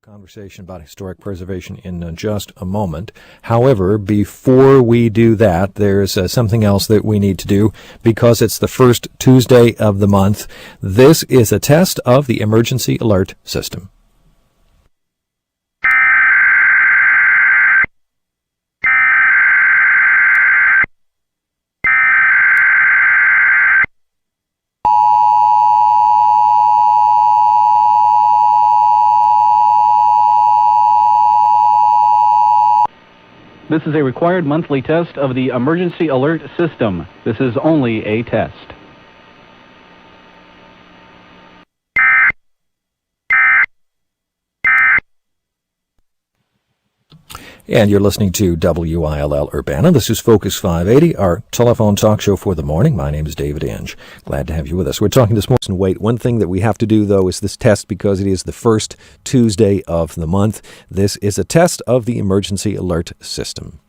Conversation about historic preservation in just a moment. However, before we do that, there's something else that we need to do because it's the first Tuesday of the month. This is a test of the emergency alert system. This is a required monthly test of the emergency alert system. This is only a test. And you're listening to WILL Urbana. This is Focus 580, our telephone talk show for the morning. My name is David Inge. Glad to have you with us. We're talking this morning. Wait, one thing that we have to do, though, is this test because it is the first Tuesday of the month. This is a test of the emergency alert system.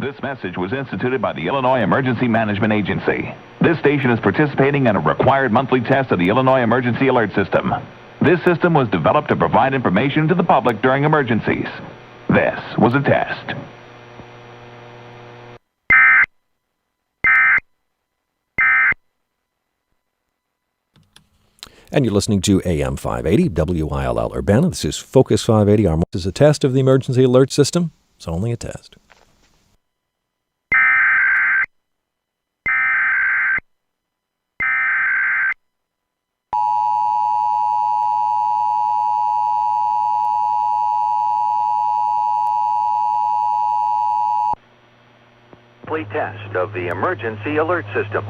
This message was instituted by the Illinois Emergency Management Agency. This station is participating in a required monthly test of the Illinois Emergency Alert System. This system was developed to provide information to the public during emergencies. This was a test. And you're listening to AM 580, WILL Urbana. This is Focus 580. This is a test of the emergency alert system. It's only a test. Test of the emergency alert system.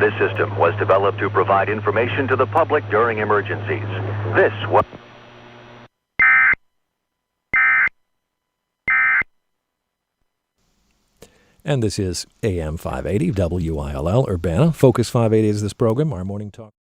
This system was developed to provide information to the public during emergencies. This was... And this is AM 580, WILL Urbana. Focus 580 is this program, our morning talk.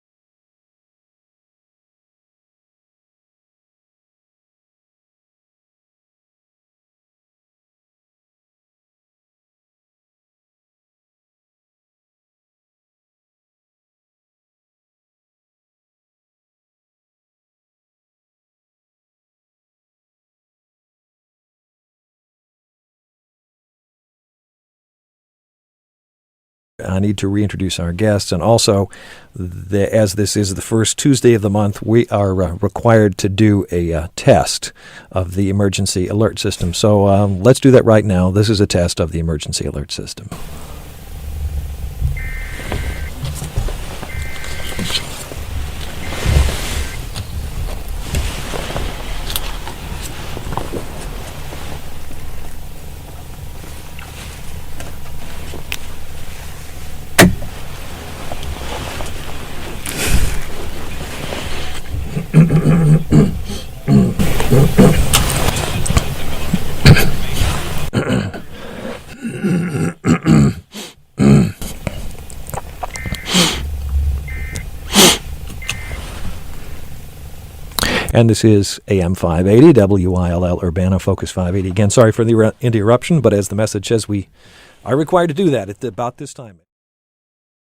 I need to reintroduce our guests, and also, as this is the first Tuesday of the month, we are required to do a test of the emergency alert system. So let's do that right now. This is a test of the emergency alert system. And this is AM 580, WILL Urbana, Focus 580. Again, sorry for the interruption, but as the message says, we are required to do that at about this time.